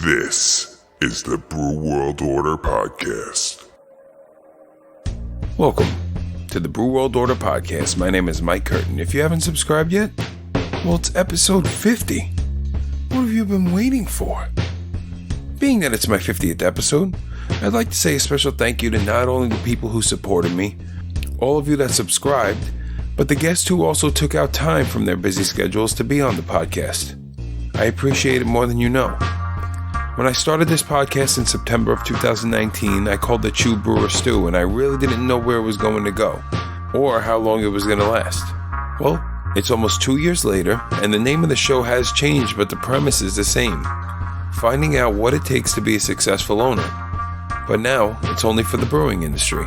This is the Brew World Order Podcast. Welcome to the Brew World Order Podcast. My name is Mike Curtin. If you haven't subscribed yet, well, it's episode 50. What have you been waiting for? Being that it's my 50th episode, I'd like to say a special thank you to not only the people who supported me, all of you that subscribed, but the guests who also took out time from their busy schedules to be on the podcast. I appreciate it more than you know. When I started this podcast in September of 2019, I called it Chew Brewer Stew, and I really didn't know where it was going to go, or how long it was going to last. Well, it's almost 2 years later, and the name of the show has changed, but the premise is the same. Finding out what it takes to be a successful owner. But now, it's only for the brewing industry.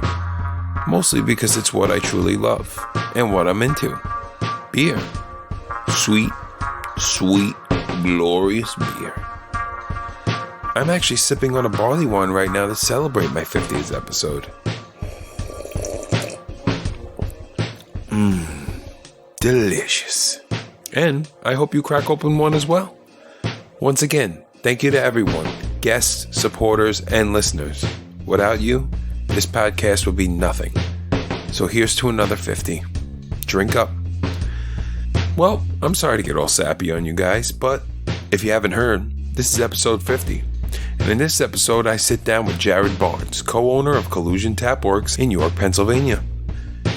Mostly because it's what I truly love, and what I'm into. Beer. Sweet, glorious beer. I'm actually sipping on a barley wine right now to celebrate my 50th episode. Delicious. And I hope you crack open one as well. Once again, thank you to everyone, guests, supporters, and listeners. Without you, this podcast would be nothing. So here's to another 50. Drink up. Well, I'm sorry to get all sappy on you guys, but if you haven't heard, this is episode 50. And in this episode, I sit down with Jared Barnes, co-owner of Collusion Tapworks in York, Pennsylvania.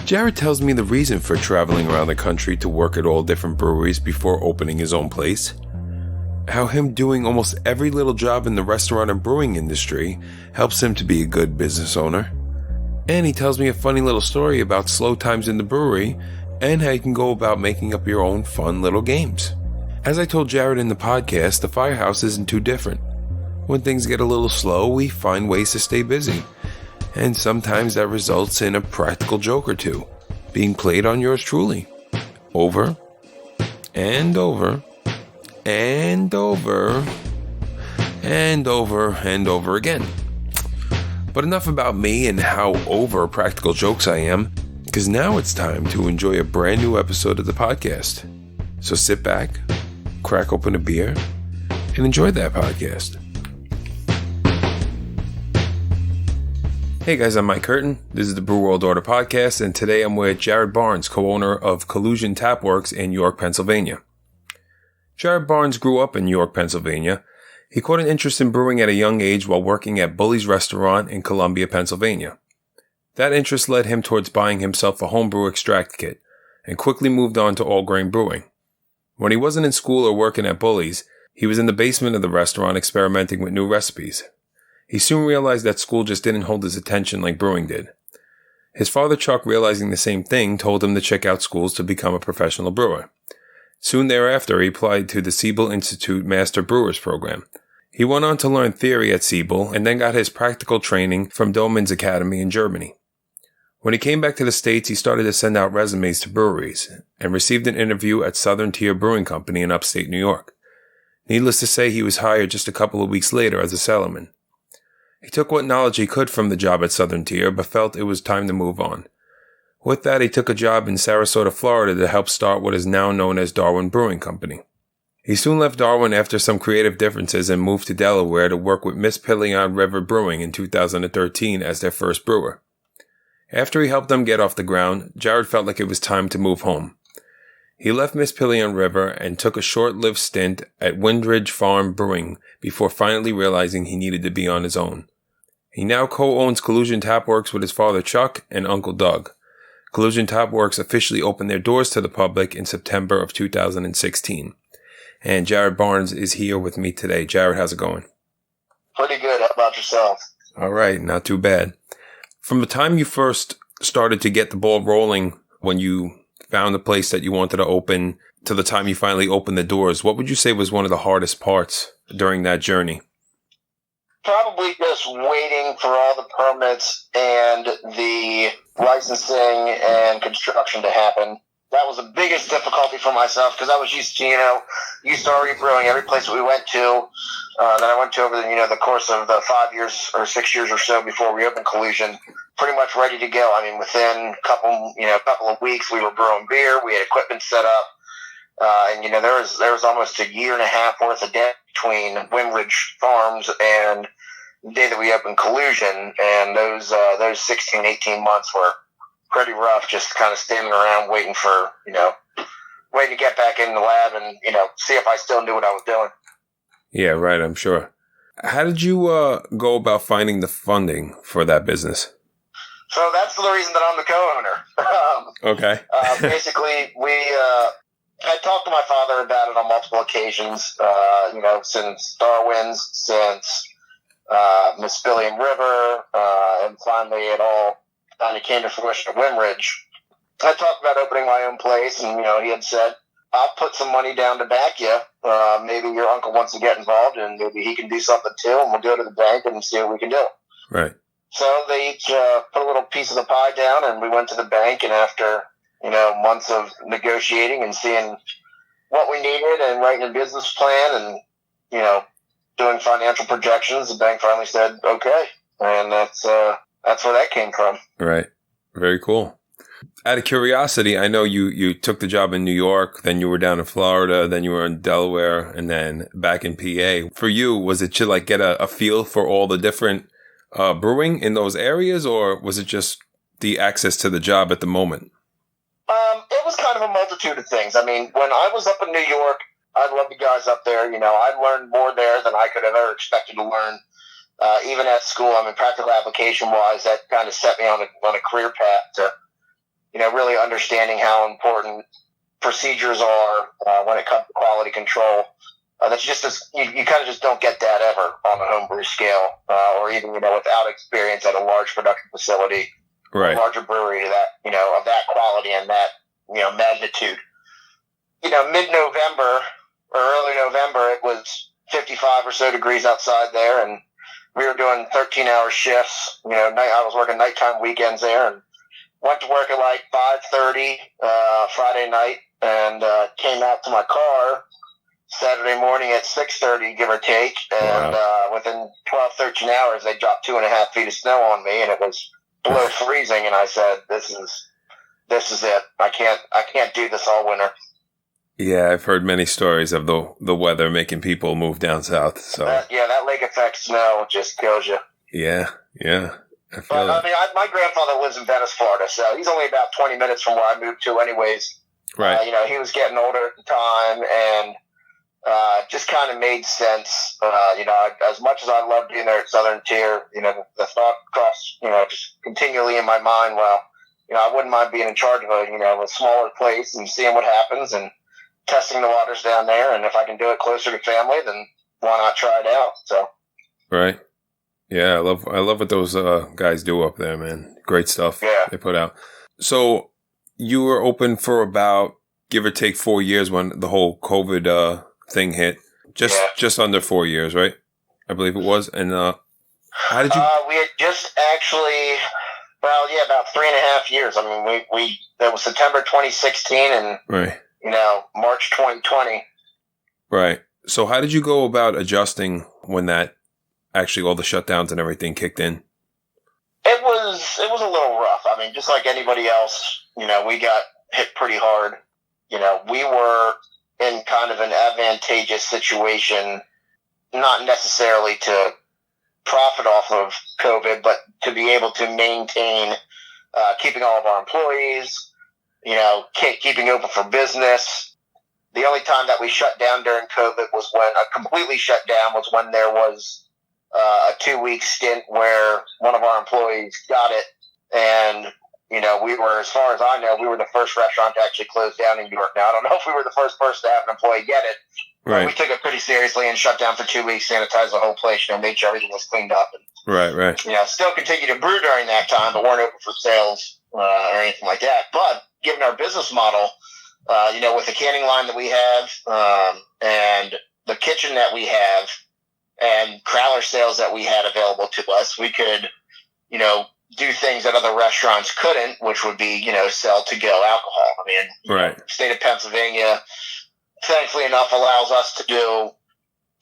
Jared tells me the reason for traveling around the country to work at all different breweries before opening his own place. How him doing almost every little job in the restaurant and brewing industry helps him to be a good business owner. And he tells me a funny little story about slow times in the brewery and how you can go about making up your own fun little games. As I told Jared in the podcast, the firehouse isn't too different. When things get a little slow, we find ways to stay busy. And sometimes that results in a practical joke or two being played on yours truly. Over and over and over and over and over again. But enough about me and how over practical jokes I am, because now it's time to enjoy a brand new episode of the podcast. So sit back, crack open a beer, and enjoy that podcast. Hey guys, I'm Mike Curtin. This is the Brew World Order Podcast, and today I'm with Jared Barnes, co-owner of Collusion Tapworks in York, Pennsylvania. Jared Barnes grew up in York, Pennsylvania. He caught an interest in brewing at a young age while working at Bully's Restaurant in Columbia, Pennsylvania. That interest led him towards buying himself a homebrew extract kit, and quickly moved on to all-grain brewing. When he wasn't in school or working at Bully's, he was in the basement of the restaurant experimenting with new recipes. He soon realized that school just didn't hold his attention like brewing did. His father Chuck, realizing the same thing, told him to check out schools to become a professional brewer. Soon thereafter, he applied to the Siebel Institute Master Brewers Program. He went on to learn theory at Siebel and then got his practical training from Dohmann's Academy in Germany. When he came back to the States, he started to send out resumes to breweries and received an interview at Southern Tier Brewing Company in upstate New York. Needless to say, he was hired just a couple of weeks later as a cellarman. He took what knowledge he could from the job at Southern Tier, but felt it was time to move on. With that, he took a job in Sarasota, Florida to help start what is now known as Darwin Brewing Company. He soon left Darwin after some creative differences and moved to Delaware to work with Miss Pillion River Brewing in 2013 as their first brewer. After he helped them get off the ground, Jared felt like it was time to move home. He left Miss Pillion River and took a short-lived stint at Windridge Farm Brewing before finally realizing he needed to be on his own. He now co-owns Collusion Tapworks with his father Chuck and Uncle Doug. Collusion Tapworks officially opened their doors to the public in September of 2016. And Jared Barnes is here with me today. Jared, how's it going? Pretty good. How about yourself? All right, not too bad. From the time you first started to get the ball rolling when you found a place that you wanted to open to the time you finally opened the doors, what would you say was one of the hardest parts during that journey? Probably just waiting for all the permits and the licensing and construction to happen. That was the biggest difficulty for myself because I was used to already brewing every place that we went to. That I went to over the course of the 5 years or 6 years or so before we opened Collusion, pretty much ready to go. I mean, within a couple of weeks, we were brewing beer. We had equipment set up. And there was almost a year and a half worth of between Wimridge Farms and the day that we opened Collusion, and those 16, 18 months were pretty rough, just kind of standing around waiting to get back in the lab and, see if I still knew what I was doing. Yeah, right, I'm sure. How did you go about finding the funding for that business? So that's the reason that I'm the co-owner. Okay. Basically, I talked to my father about it on multiple occasions, since Darwin's, since Mispillion River, and finally it all kind of came to fruition at Wimridge. I talked about opening my own place, and, he had said, I'll put some money down to back you. Maybe your uncle wants to get involved, and maybe he can do something too, and we'll go to the bank and see what we can do. Right. So they each put a little piece of the pie down, and we went to the bank, and after, months of negotiating and seeing what we needed and writing a business plan and, doing financial projections, the bank finally said, okay. And that's where that came from. Right. Very cool. Out of curiosity, I know you took the job in New York, then you were down in Florida, then you were in Delaware, and then back in PA. For you, was it to get a feel for all the different brewing in those areas, or was it just the access to the job at the moment? It was kind of a multitude of things. I mean, when I was up in New York, I loved the guys up there. I learned more there than I could have ever expected to learn. Even at school, practical application-wise, that kind of set me on a career path to, really understanding how important procedures are when it comes to quality control. That's just you kind of just don't get that ever on a homebrew scale, or even without experience at a large production facility, right, a larger brewery to that of that quality and that magnitude. Mid-November or early November, it was 55 or so degrees outside there, and we were doing 13-hour shifts. I was working nighttime weekends there, and went to work at like 5:30 Friday night, and came out to my car Saturday morning at 6:30, give or take, and wow. Within 12, 13 hours, they dropped 2.5 feet of snow on me, and it was below freezing. And I said, "This is it. I can't do this all winter." Yeah, I've heard many stories of the weather making people move down south. So that lake effect snow just kills you. Yeah. But my grandfather lives in Venice, Florida, so he's only about 20 minutes from where I moved to, anyways. Right. He was getting older at the time, and just kind of made sense. As much as I loved being there at Southern Tier, the thought crossed, just continually in my mind. Well, I wouldn't mind being in charge of a smaller place and seeing what happens and testing the waters down there. And if I can do it closer to family, then why not try it out? So. Right. Yeah, I love what those guys do up there, man. Great stuff they put out. So you were open for about, give or take, 4 years when the whole COVID thing hit. Just under 4 years, right? I believe it was. And how did you? We had just actually, about 3.5 years. That was September 2016, and right. March 2020. Right. So how did you go about adjusting when that actually all the shutdowns and everything kicked in? It was a little rough. Just like anybody else, we got hit pretty hard. We were in kind of an advantageous situation, not necessarily to profit off of COVID, but to be able to maintain keeping all of our employees, keeping open for business. The only time that we shut down during COVID was completely shut down was when there was a 2-week stint where one of our employees got it. And, we were, as far as I know, we were the first restaurant to actually close down in New York. Now, I don't know if we were the first person to have an employee get it, but we took it pretty seriously and shut down for 2 weeks, sanitized the whole place, made sure everything was cleaned up. And, right. Still continued to brew during that time, but weren't open for sales or anything like that. But given our business model, with the canning line that we have and the kitchen that we have and crowler sales that we had available to us, we could, do things that other restaurants couldn't, which would be, sell to-go alcohol. Right. State of Pennsylvania, thankfully enough, allows us to do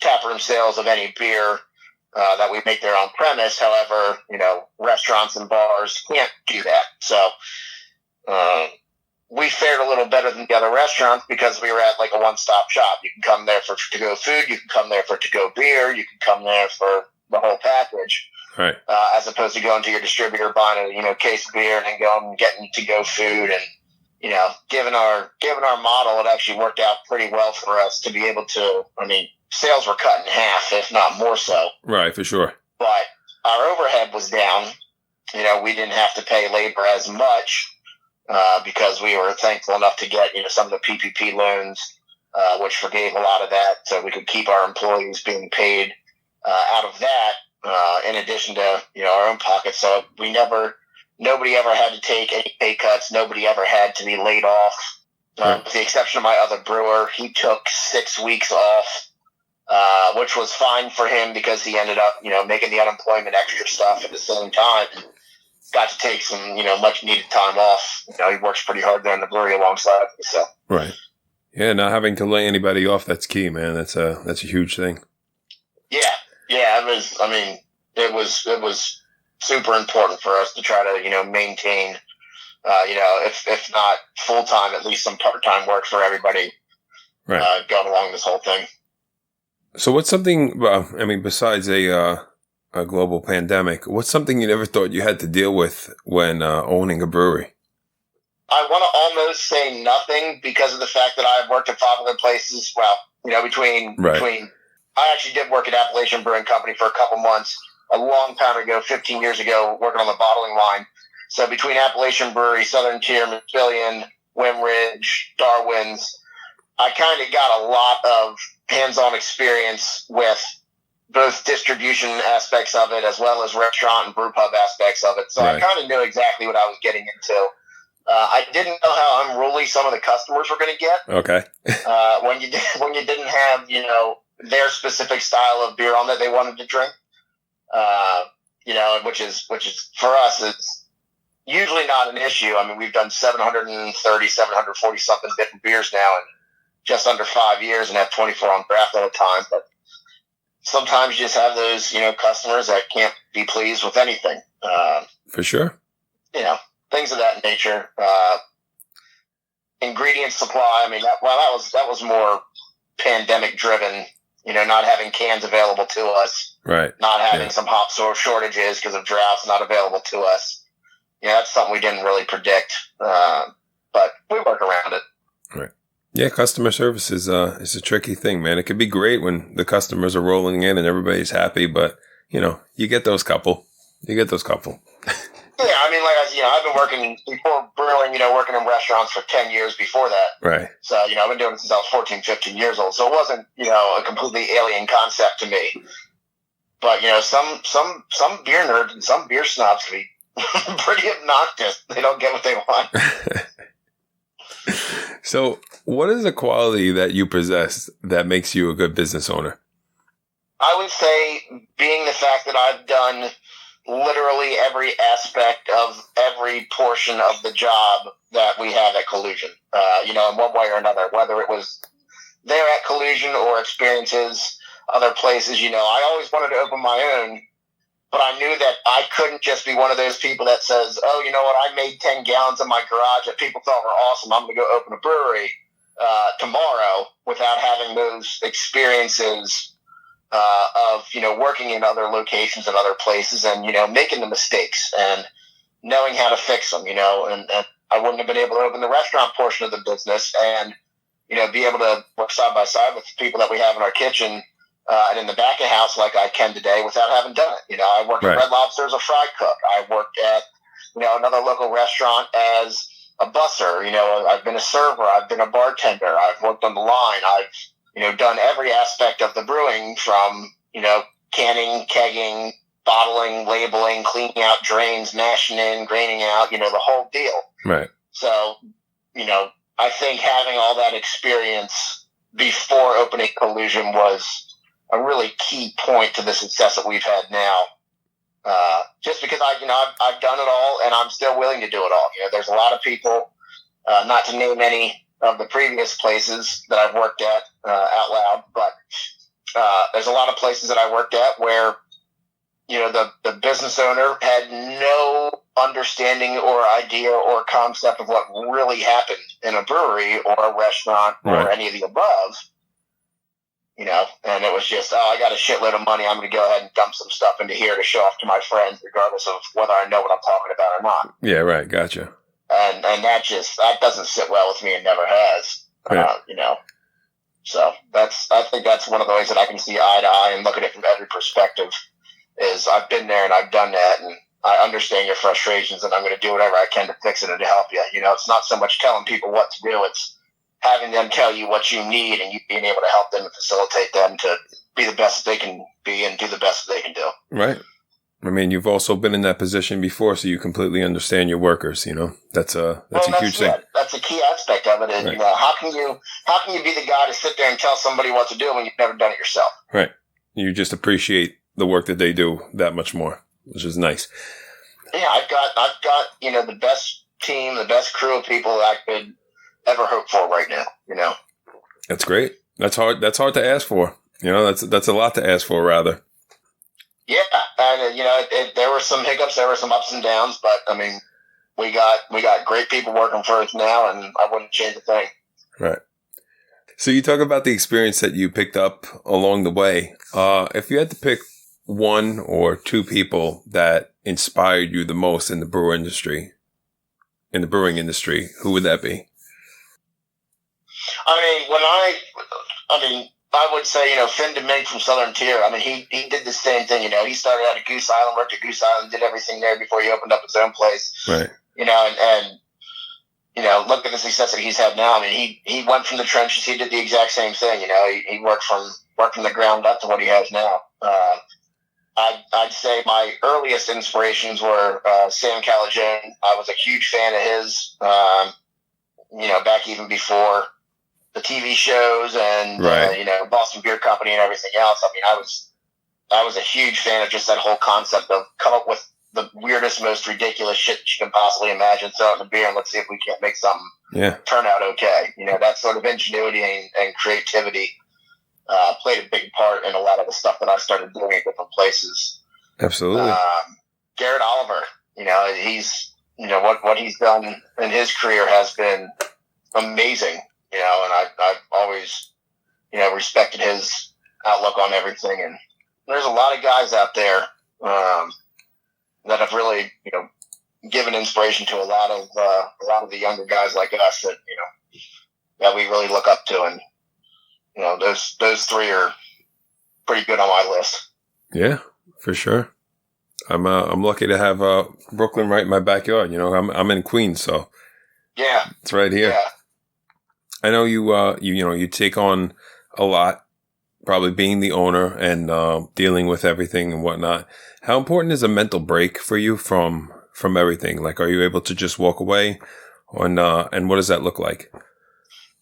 taproom sales of any beer that we make there on premise. However, restaurants and bars can't do that. So, we fared a little better than the other restaurants because we were at like a one-stop shop. You can come there for to-go food. You can come there for to-go beer. You can come there for the whole package. Right. As opposed to going to your distributor, buying a case of beer and then going and getting to-go food. And, given our model, it actually worked out pretty well for us to be able to, sales were cut in half, if not more so. Right, for sure. But our overhead was down. We didn't have to pay labor as much because we were thankful enough to get, some of the PPP loans, which forgave a lot of that, so we could keep our employees being paid out of that. In addition to, our own pockets. So nobody ever had to take any pay cuts. Nobody ever had to be laid off. Right. With the exception of my other brewer, he took 6 weeks off, which was fine for him because he ended up, making the unemployment extra stuff at the same time. Got to take some, much needed time off. He works pretty hard there in the brewery alongside me. So. Right. Yeah, not having to lay anybody off, that's key, man. That's a huge thing. Yeah, it was super important for us to try to, maintain, if not full time, at least some part time work for everybody. Right. Going along this whole thing. So, what's something? Besides a global pandemic, what's something you never thought you had to deal with when owning a brewery? I want to almost say nothing because of the fact that I've worked at 5 other places. Well, between. I actually did work at Appalachian Brewing Company for a couple months a long time ago, 15 years ago, working on the bottling line. So between Appalachian Brewery, Southern Tier, Matillion, Wimridge, Darwin's, I kind of got a lot of hands-on experience with both distribution aspects of it as well as restaurant and brew pub aspects of it. So I kind of knew exactly what I was getting into. I didn't know how unruly some of the customers were going to get. Okay. When you didn't have, their specific style of beer on that they wanted to drink, which is for us, it's usually not an issue. We've done 740 something different beers now in just under 5 years and have 24 on draft at a time. But sometimes you just have those, customers that can't be pleased with anything. For sure. Things of that nature. Ingredient supply. That was more pandemic driven. Not having cans available to us. Right. Not having some hop shortages because of droughts not available to us. That's something we didn't really predict. But we work around it. Right. Yeah, customer service is a tricky thing, man. It could be great when the customers are rolling in and everybody's happy, but you get those couple. Yeah, I've been working before brewing, working in restaurants for 10 years before that. Right. So, I've been doing it since I was 14, 15 years old. So it wasn't, a completely alien concept to me. But, some beer nerds and some beer snobs can be pretty obnoxious. They don't get what they want. So what is a quality that you possess that makes you a good business owner? I would say being the fact that I've done literally every aspect of every portion of the job that we have at Collusion, in one way or another, whether it was there at Collusion or experiences other places. I always wanted to open my own, but I knew that I couldn't just be one of those people that says, oh, you know what, I made 10 gallons in my garage that people thought were awesome, I'm going to go open a brewery tomorrow, without having those experiences of, working in other locations and other places and, making the mistakes and knowing how to fix them, and I wouldn't have been able to open the restaurant portion of the business and, be able to work side by side with the people that we have in our kitchen and in the back of house like I can today without having done it. I worked at Red Lobster as a fry cook. I worked at, another local restaurant as a busser. I've been a server. I've been a bartender. I've worked on the line. I've, done every aspect of the brewing from, canning, kegging, bottling, labeling, cleaning out drains, mashing in, graining out, the whole deal. Right. So, I think having all that experience before opening Collusion was a really key point to the success that we've had now. Just because I've done it all and I'm still willing to do it all. There's a lot of people, not to name any of the previous places that I've worked at out loud, but there's a lot of places that I worked at where, the business owner had no understanding or idea or concept of what really happened in a brewery or a restaurant or any of the above. And it was just, I got a shitload of money. I'm going to go ahead and dump some stuff into here to show off to my friends, regardless of whether I know what I'm talking about or not. Yeah, right. Gotcha. And that doesn't sit well with me and never has. Yeah. So I think that's one of the ways that I can see eye to eye and look at it from every perspective. Is I've been there and I've done that, and I understand your frustrations, and I'm going to do whatever I can to fix it and to help you. It's not so much telling people what to do; it's having them tell you what you need, and you being able to help them and facilitate them to be the best that they can be and do the best that they can do. Right. I mean, you've also been in that position before, so you completely understand your workers. That's a huge thing. That's a key aspect of it. Is right. How can you be the guy to sit there and tell somebody what to do when you've never done it yourself? Right. You just appreciate the work that they do that much more, which is nice. Yeah, I've got the best team, the best crew of people that I could ever hope for right now. That's great. That's hard to ask for. That's a lot to ask for, rather. Yeah, and there were some hiccups, there were some ups and downs, but I mean, we got great people working for us now, and I wouldn't change a thing. Right. So you talk about the experience that you picked up along the way. If you had to pick one or two people that inspired you the most in the brewing industry, who would that be? I would say, Finn DeMink from Southern Tier. I mean, he did the same thing. He started out at Goose Island, worked at Goose Island, did everything there before he opened up his own place. Right. And look at the success that he's had now. I mean, he went from the trenches. He did the exact same thing. He worked from the ground up to what he has now. I'd say my earliest inspirations were Sam Collusion. I was a huge fan of his, back even before the TV shows and, Boston Beer Company and everything else. I mean, I was a huge fan of just that whole concept of come up with the weirdest, most ridiculous shit that you can possibly imagine, throw it in a beer, and let's see if we can't make something turn out okay. That sort of ingenuity and creativity played a big part in a lot of the stuff that I started doing at different places. Absolutely. Garrett Oliver, he's, what he's done in his career has been amazing, and I've always, respected his outlook on everything. And there's a lot of guys out there that have really, given inspiration to a lot of the younger guys like us that, that we really look up to. And, those three are pretty good on my list. Yeah, for sure. I'm lucky to have Brooklyn right in my backyard. I'm in Queens, so yeah, it's right here. Yeah. I know you take on a lot, probably being the owner and dealing with everything and whatnot. How important is a mental break for you from everything? Like, are you able to just walk away, and what does that look like?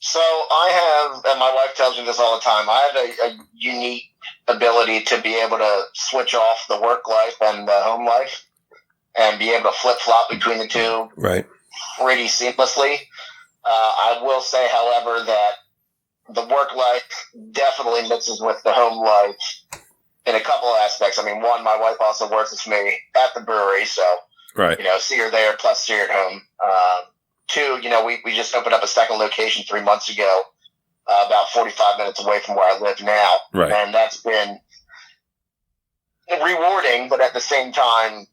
So I have, and my wife tells me this all the time, I have a unique ability to be able to switch off the work life and the home life and be able to flip-flop between the two pretty seamlessly. I will say, however, that the work life definitely mixes with the home life in a couple of aspects. I mean, one, my wife also works with me at the brewery, so, see her there plus see her at home. Two, we just opened up a second location 3 months ago, about 45 minutes away from where I live now. Right. And that's been rewarding, but at the same time,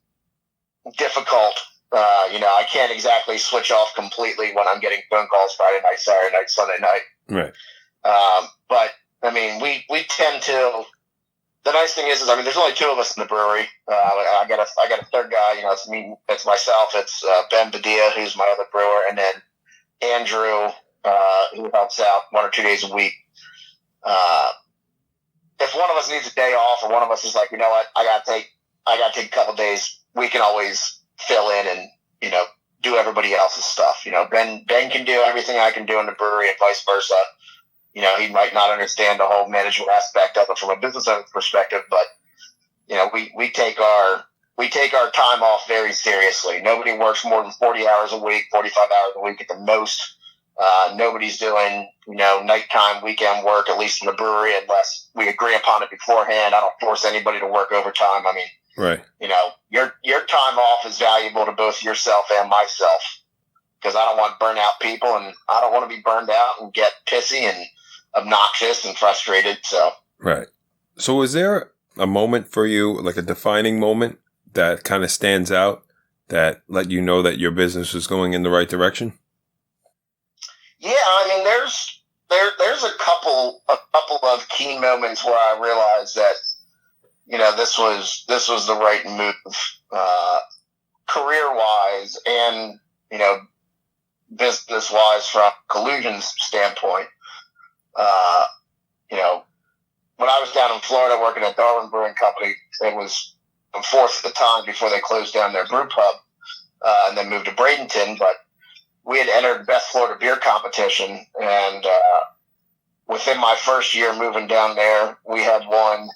difficult. I can't exactly switch off completely when I'm getting phone calls Friday night, Saturday night, Sunday night. Right. But I mean, we tend to. The nice thing is, there's only two of us in the brewery. I got a third guy. It's me. It's myself. It's Ben Badia, who's my other brewer, and then Andrew, who helps out 1 or 2 days a week. If one of us needs a day off, or one of us is like, I gotta take a couple of days, we can always fill in and do everybody else's stuff. Ben can do everything I can do in the brewery, and vice versa. He might not understand the whole management aspect of it from a business owner perspective, but we take our time off very seriously. Nobody works more than 40 hours a week, 45 hours a week at the most. Nobody's doing, nighttime weekend work, at least in the brewery, unless we agree upon it beforehand. I don't force anybody to work overtime. I mean, Right. You know, your time off is valuable to both yourself and myself, because I don't want burnout people, and I don't want to be burned out and get pissy and obnoxious and frustrated. So. Right. So was there a moment for you, like a defining moment that kind of stands out that let you know that your business was going in the right direction? Yeah, I mean, there's a couple of key moments where I realized that, you know, this was the right move, career wise and, you know, business wise from Collusion's standpoint. You know, when I was down in Florida working at Darwin Brewing Company, it was fourth at the time before they closed down their brew pub, and then moved to Bradenton. But we had entered Best Florida Beer Competition, and within my first year moving down there, we had won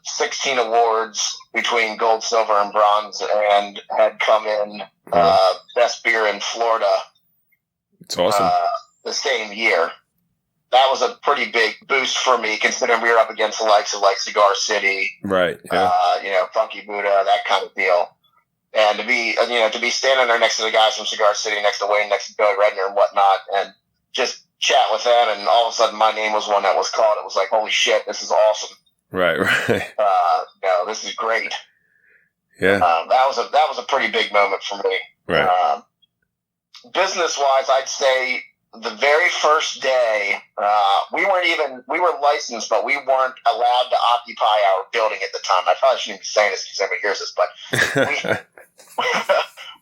16 awards between gold, silver, and bronze, and had come in best beer in Florida. It's awesome. The same year. That was a pretty big boost for me, considering we were up against the likes of like Cigar City, right? Yeah. You know, Funky Buddha, that kind of deal. And to be standing there next to the guys from Cigar City, next to Wayne, next to Billy Redner and whatnot, and just chat with them, and all of a sudden my name was one that was called. It was like, holy shit, this is awesome. Right. No, this is great. Yeah. That was a pretty big moment for me. Right. Business wise, I'd say the very first day, we were licensed, but we weren't allowed to occupy our building at the time. I probably shouldn't be saying this because everybody hears this, but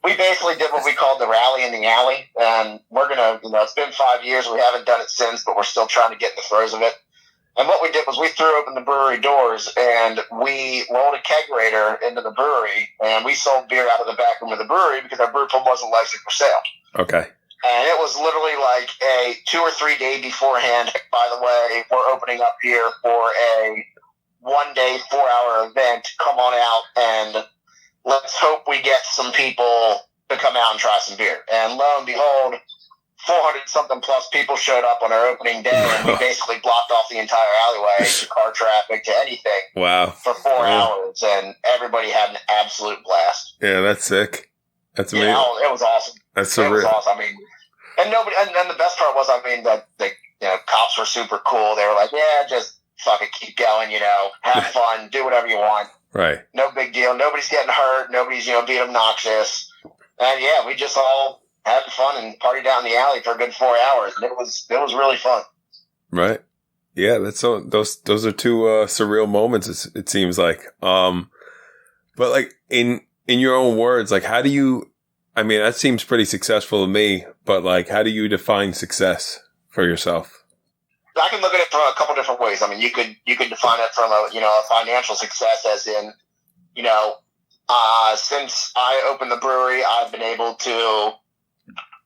we basically did what we called the rally in the alley, and we're gonna, you know, it's been 5 years, we haven't done it since, but we're still trying to get in the throes of it. And what we did was we threw open the brewery doors, and we rolled a kegerator into the brewery, and we sold beer out of the back room of the brewery because our brew pub wasn't licensed for sale. Okay. And it was literally like a 2 or 3 day beforehand. By the way, we're opening up here for a 1 day, 4 hour event. Come on out, and let's hope we get some people to come out and try some beer. And lo and behold, 400 something plus people showed up on our opening day, and we basically blocked off the entire alleyway to car traffic, to anything. Wow. For 4 hours, and everybody had an absolute blast. Yeah, that's sick. That's amazing. It was awesome. That's surreal. It was awesome. I mean, and the best part was, I mean, that the cops were super cool. They were like, yeah, just fucking keep going, you know, have fun, do whatever you want. Right. No big deal. Nobody's getting hurt. Nobody's, being obnoxious. And yeah, we just all had fun and partied out in the alley for a good 4 hours. And it was really fun. Right. Yeah, that's so. Those are two surreal moments. It seems like. But like in your own words, like how do you? I mean, that seems pretty successful to me. But like, how do you define success for yourself? I can look at it from a couple different ways. I mean, you could define it from a financial success, as in, since I opened the brewery, I've been able to,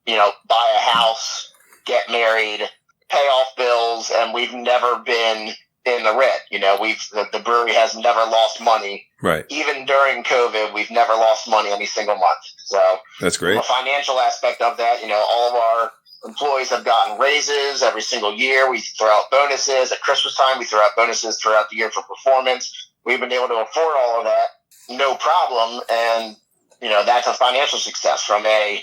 buy a house, get married, pay off bills, and we've never been in the red. The brewery has never lost money. Right. Even during COVID, we've never lost money any single month. So that's great. From a financial aspect of that, all of our employees have gotten raises every single year. We throw out bonuses at Christmas time. We throw out bonuses throughout the year for performance. We've been able to afford all of that, no problem. And, that's a financial success. From a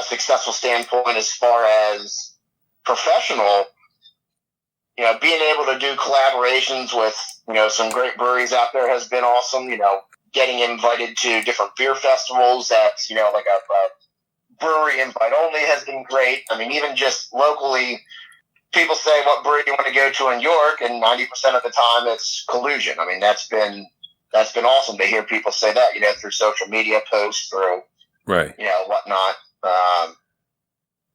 successful standpoint as far as professional, being able to do collaborations with, some great breweries out there has been awesome. Getting invited to different beer festivals that's, like a brewery invite only has been great. I mean, even just locally, people say, what brewery do you want to go to in York? And 90% of the time it's Collusion. I mean, that's been awesome to hear people say that, through social media posts, through, right, whatnot.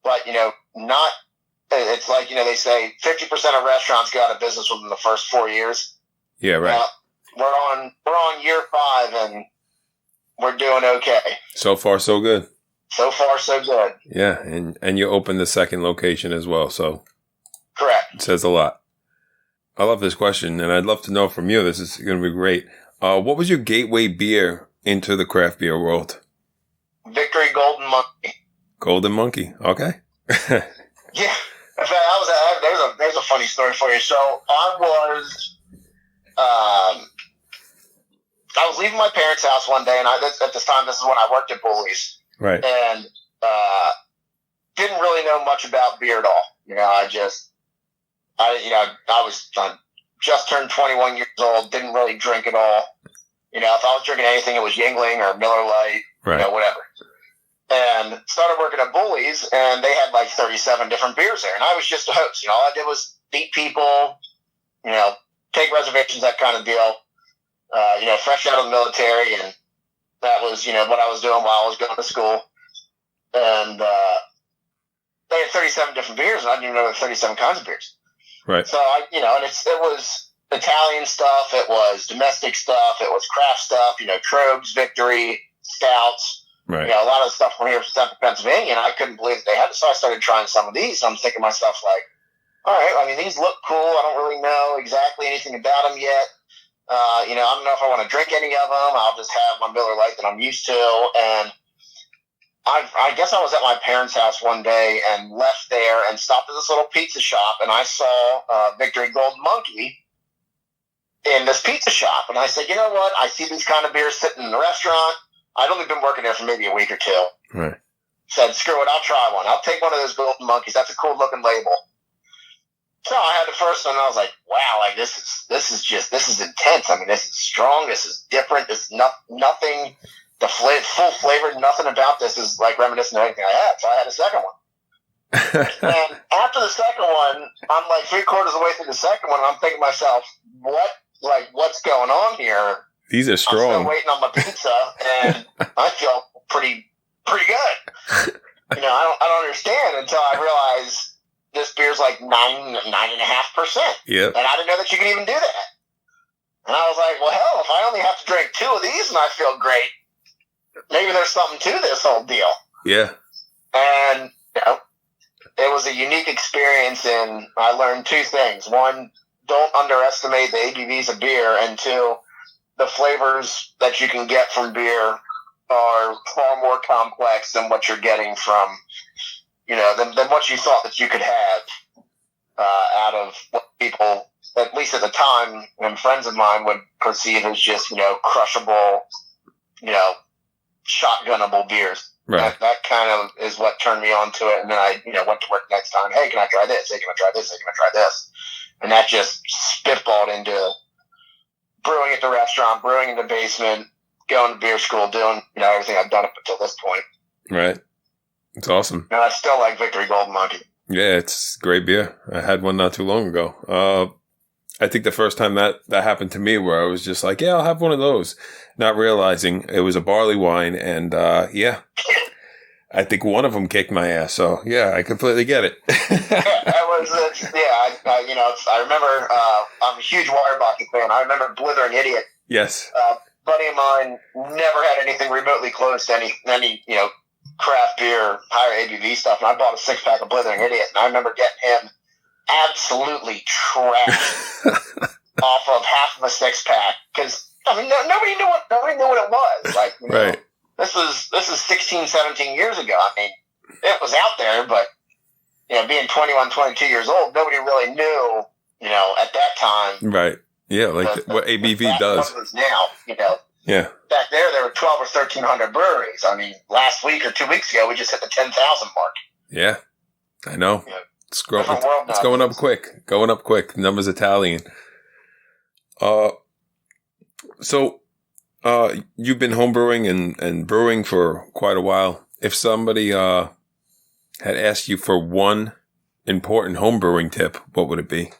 But, not, it's like, they say 50% of restaurants go out of business within the first 4 years. Yeah, right. We're on year 5 and we're doing okay. So far, so good. So far, so good. Yeah, and you opened the second location as well, so. Correct. It says a lot. I love this question, and I'd love to know from you. This is going to be great. What was your gateway beer into the craft beer world? Victory Golden Monkey. Golden Monkey, okay. Yeah. In fact, there's a funny story for you. So I was leaving my parents' house one day, and at this time, this is when I worked at Bully's. Right. And didn't really know much about beer at all. I was just turned 21 years old, didn't really drink at all. If I was drinking anything, it was Yingling or Miller Lite, right. Whatever. And started working at Bully's, and they had like 37 different beers there. And I was just a host. All I did was meet people, take reservations, that kind of deal. Fresh out of the military, and that was, what I was doing while I was going to school. And they had 37 different beers, and I didn't even know there were 37 kinds of beers. Right. So, it was Italian stuff, it was domestic stuff, it was craft stuff, Trobes, Victory, Stouts. Right. A lot of stuff from here from Central Pennsylvania, and I couldn't believe that they had it. So I started trying some of these, and I'm thinking to myself, like, all right, these look cool. I don't really know exactly anything about them yet. I don't know if I want to drink any of them. I'll just have my Miller Lite that I'm used to. And I guess I was at my parents' house one day and left there and stopped at this little pizza shop, and I saw Victory Gold Monkey in this pizza shop. And I said, you know what? I see these kind of beers sitting in the restaurant. I'd only been working there for maybe a week or two. Right. Said, screw it, I'll try one. I'll take one of those Golden Monkeys. That's a cool looking label. So I had the first one, and I was like, wow, like this is intense. This is strong. This is different. This is nothing, full flavored, nothing about this is like reminiscent of anything I had. So I had a second one. And after the second one, I'm like 3/4 of the way through the second one, and I'm thinking to myself, what's going on here? These are strong. I'm still waiting on my pizza, and I feel pretty good. I don't understand until I realize this beer's like 9.5%. Yep. And I didn't know that you could even do that. And I was like, well, hell, if I only have to drink 2 of these and I feel great, maybe there's something to this whole deal. Yeah. And, it was a unique experience, and I learned 2 things. 1, don't underestimate the ABVs of beer, and 2, the flavors that you can get from beer are far more complex than what you're getting from, than what you thought that you could have out of what people, at least at the time, and friends of mine would perceive as just, crushable, shotgunnable beers. Right. That kind of is what turned me on to it. And then I, went to work next time. Hey, can I try this? Hey, can I try this? Hey, can I try this? And that just spitballed into brewing at the restaurant, brewing in the basement, going to beer school, doing, everything I've done up until this point. Right. It's awesome. And I still like Victory Golden Monkey. Yeah, it's great beer. I had one not too long ago. I think the first time that happened to me, where I was just like, yeah, I'll have one of those, not realizing it was a barley wine. And yeah, I think one of them kicked my ass. So yeah, I completely get it. I remember, I'm a huge Waterbach fan. I remember Blithering Idiot. Yes. Buddy of mine never had anything remotely close to any craft beer, higher ABV stuff. And I bought a 6-pack of Blithering Idiot, and I remember getting him absolutely trashed off of half of a 6-pack, because nobody knew what it was. Like, right. This is 16, 17 years ago. It was out there, but being 21, 22 years old, nobody really knew, at that time. Right. Yeah, like what ABV does. What it is now, Yeah. Back there were 12 or 1,300 breweries. Last week or 2 weeks ago, we just hit the 10,000 mark. Yeah, I know. It's going up quick. Going up quick. The number's Italian. So you've been homebrewing and brewing for quite a while. If somebody had asked you for one important homebrewing tip, what would it be?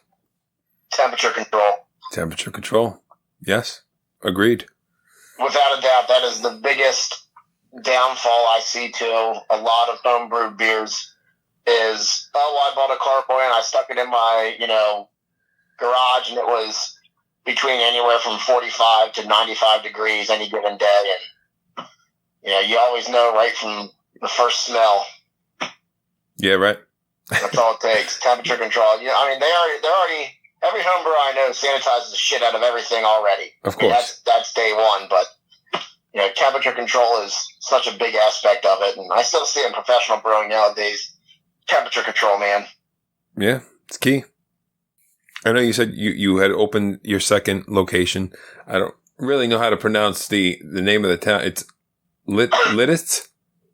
Temperature control. Temperature control. Yes. Agreed. Without a doubt, that is the biggest downfall I see to a lot of homebrewed beers is, I bought a carboy and I stuck it in my, garage, and it was between anywhere from 45 to 95 degrees any given day. And, you always know right from the first smell. Yeah, right. That's all it takes. Temperature control. They're already, every homebrewer I know sanitizes the shit out of everything already. Of course. That's day one, but temperature control is such a big aspect of it, and I still see it in professional brewing nowadays. Temperature control, man. Yeah, it's key. I know you said you had opened your second location. I don't really know how to pronounce the name of the town. It's Lidditz?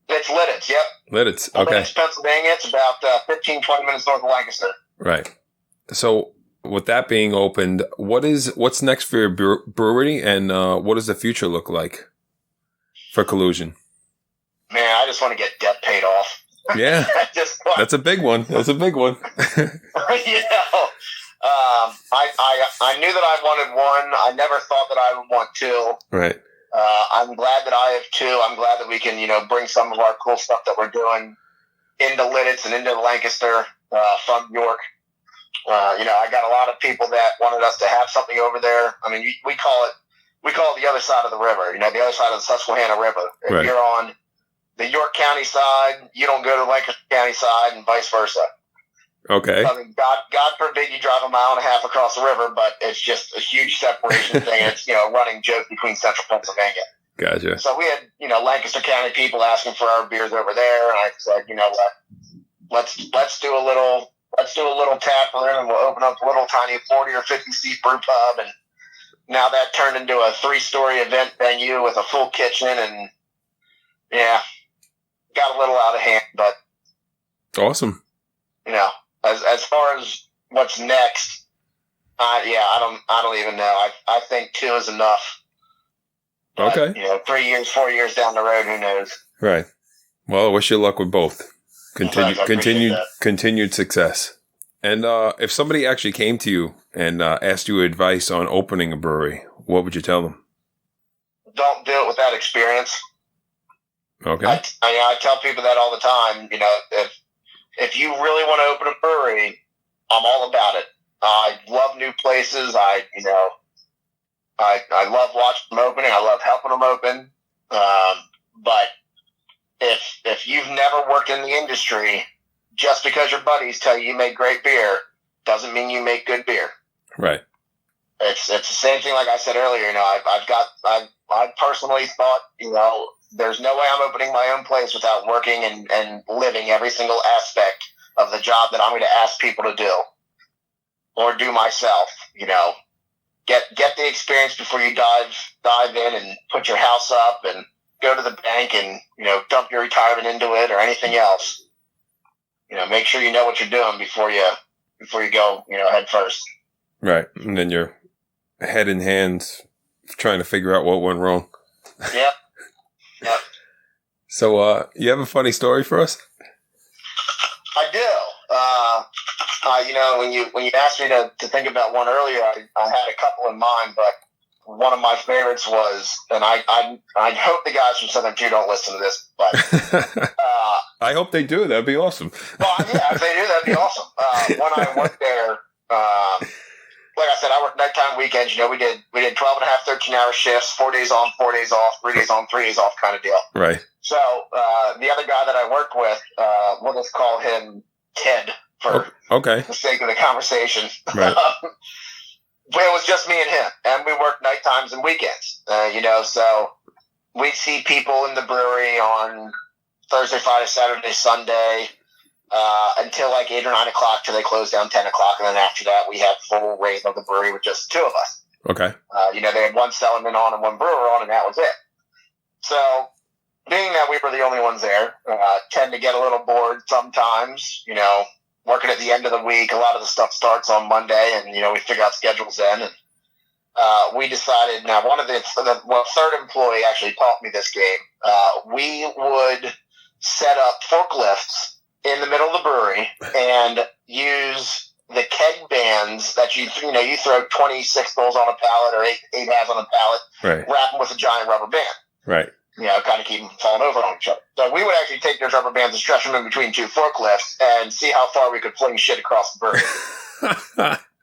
It's Lidditz, yep. Lidditz, okay. Lidditz, Pennsylvania. It's about 15, 20 minutes north of Lancaster. Right. So, with that being opened, what's next for your brewery, and what does the future look like for Collusion? Man, I just want to get debt paid off. Yeah, that's a big one. That's a big one. I knew that I wanted one. I never thought that I would want two. Right. I'm glad that I have two. I'm glad that we can, bring some of our cool stuff that we're doing into Lidditz and into Lancaster from York. I got a lot of people that wanted us to have something over there. I mean, we call it the other side of the river. The other side of the Susquehanna River. If right. You're on the York County side, you don't go to Lancaster County side, and vice versa. Okay. I mean, God forbid you drive a mile and a half across the river, but it's just a huge separation thing. It's a running joke between central Pennsylvania. Gotcha. So we had Lancaster County people asking for our beers over there, and I said, you know what, let's do a little tap room, and we'll open up a little tiny 40 or 50 seat brew pub, and now that turned into a 3-story event venue with a full kitchen, and yeah, got a little out of hand, but awesome. As far as what's next, I don't even know. I think 2 is enough. But, okay. 3 years, 4 years down the road, who knows? Right. Well, I wish you luck with both. Continued success. And if somebody actually came to you and asked you advice on opening a brewery, what would you tell them? Don't do it without experience. Okay. I tell people that all the time. If you really want to open a brewery, I'm all about it. I love new places. I love watching them opening. I love helping them open. But if you've never worked in the industry, just because your buddies tell you make great beer doesn't mean you make good beer. Right. It's the same thing. Like I said earlier, I personally thought, there's no way I'm opening my own place without working and living every single aspect of the job that I'm going to ask people to do or do myself. Get the experience before you dive in and put your house up and go to the bank and dump your retirement into it or anything else. Make sure you know what you're doing before you go head first. Right, and then you're head in hands trying to figure out what went wrong. Yep. So, you have a funny story for us? I do. When you asked me to think about one earlier, I had a couple in mind, but one of my favorites was, and I hope the guys from Southern Tier don't listen to this, but I hope they do. That'd be awesome. Well, yeah, if they do, that'd be awesome. When I worked there, like I said, I worked nighttime weekends. We did 12 and a half, 13-hour shifts, 4 days on, 4 days off, 3 days on, 3 days off kind of deal. Right. So the other guy that I worked with, we'll just call him Ted for the sake of the conversation. Right. But it was just me and him, and we worked night times and weekends. So we'd see people in the brewery on Thursday, Friday, Saturday, Sunday, until like 8 or 9 o'clock till they closed down 10 o'clock. And then after that, we had full reign of the brewery with just 2 of us. Okay. They had one cellarman on and one brewer on, and that was it. So being that we were the only ones there, tend to get a little bored sometimes, working at the end of the week. A lot of the stuff starts on Monday, and, we figure out schedules then. And we decided, now third employee actually taught me this game. We would set up forklifts in the middle of the brewery and use the keg bands that you throw 26 bowls on a pallet or 8 halves on a pallet, right. Wrap them with a giant rubber band. Right. Kind of keep them falling over on each other. So we would actually take those rubber bands and stretch them in between 2 forklifts and see how far we could fling shit across the brewery.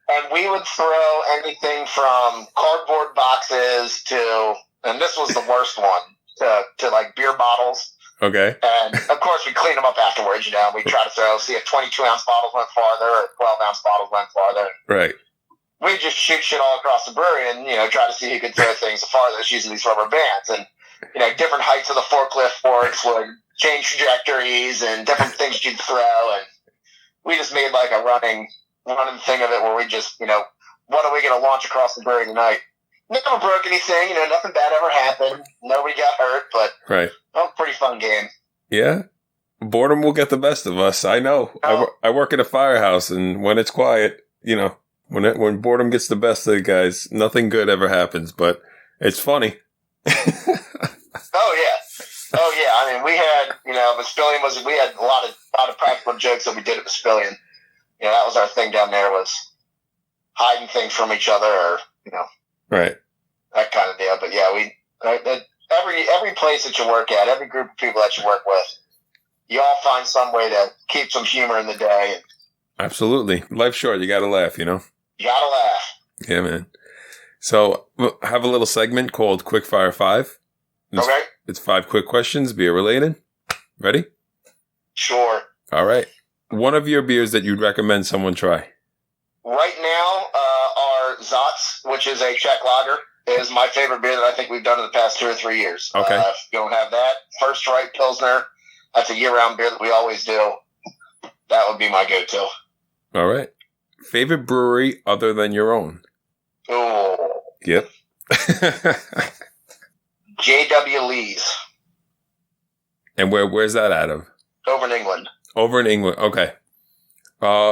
And we would throw anything from cardboard boxes to, and this was the worst one, to like beer bottles. Okay. And of course we clean them up afterwards, we try to see if 22-ounce bottles went farther or 12-ounce bottles went farther. Right. We'd just shoot shit all across the brewery and, try to see who could throw things farthest using these rubber bands. And, different heights of the forklift forks would change trajectories and different things you'd throw. And we just made like a running thing of it where we just, what are we going to launch across the brewery tonight? never broke anything. Nothing bad ever happened. Nobody got hurt, but Right. Pretty fun game. Yeah. Boredom will get the best of us. I know. I work at a firehouse, and when it's quiet, when boredom gets the best of the guys, nothing good ever happens, but it's funny. Oh, yeah. I mean, we had, Vespillion we had a lot of practical jokes that we did at Vespillion. That was our thing down there, was hiding things from each other, or, right. That kind of deal. But yeah, every place that you work at, every group of people that you work with, you all find some way to keep some humor in the day. Absolutely. Life's short. You got to laugh, You got to laugh. Yeah, man. So I have a little segment called Quickfire 5. Okay. It's 5 quick questions, beer related. Ready? Sure. All right. One of your beers that you'd recommend someone try? Right now, our Zatz, which is a Czech lager, is my favorite beer that I think we've done in the past 2 or 3 years. Okay. If you don't have that, First Right Pilsner, that's a year-round beer that we always do. That would be my go-to. All right. Favorite brewery other than your own? Oh. Yep. J.W. Lee's. And where's that out of? Over in England. Over in England. Okay.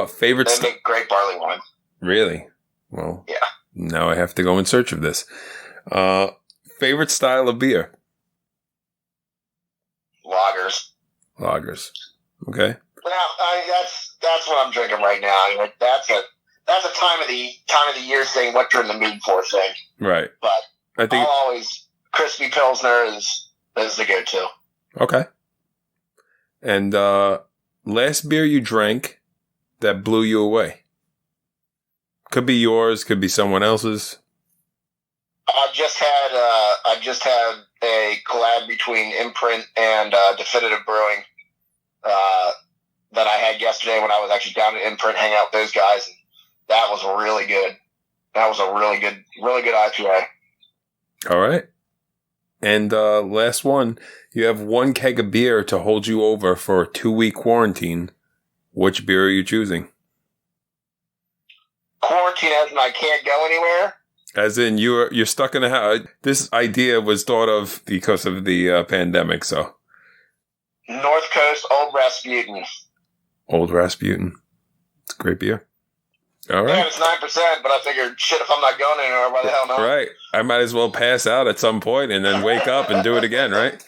Favorite. They make great barley wine. Really? Well. Yeah. Now I have to go in search of this. Favorite style of beer? Lagers. Okay. Well, that's what I'm drinking right now. That's a time of the year thing. What you're in the mood for thing. Right. But I think I'll always crispy Pilsner is the go-to. Okay. And last beer you drank that blew you away? Could be yours, could be someone else's. I just had a collab between Imprint and Definitive Brewing that I had yesterday when I was actually down at Imprint hanging out with those guys, and that was really good. That was a really good IPA. All right. And last one, you have 1 keg of beer to hold you over for a 2-week quarantine. Which beer are you choosing? Quarantine as in I can't go anywhere? As in you're stuck in a house. This idea was thought of because of the pandemic, so. North Coast Old Rasputin. Old Rasputin. It's a great beer. All right. Yeah, it's 9%, but I figured, shit, if I'm not going anywhere, why the hell not? Right. I might as well pass out at some point and then wake up and do it again, right?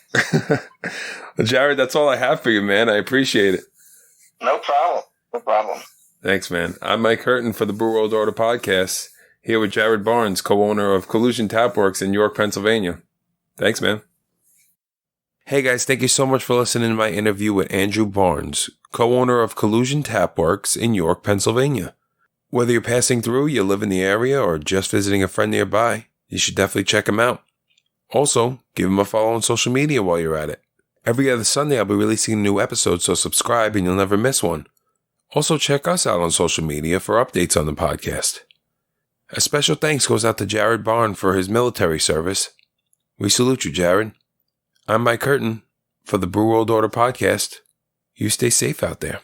Well, Jared, that's all I have for you, man. I appreciate it. No problem. Thanks, man. I'm Mike Hurton for the Brew World Order podcast, here with Jared Barnes, co-owner of Collusion Tapworks in York, Pennsylvania. Thanks, man. Hey, guys, thank you so much for listening to my interview with Andrew Barnes, co-owner of Collusion Tapworks in York, Pennsylvania. Whether you're passing through, you live in the area, or just visiting a friend nearby, you should definitely check him out. Also, give him a follow on social media while you're at it. Every other Sunday, I'll be releasing a new episode, so subscribe and you'll never miss one. Also, check us out on social media for updates on the podcast. A special thanks goes out to Jared Barnes for his military service. We salute you, Jared. I'm Mike Curtin for the Brew World Order podcast. You stay safe out there.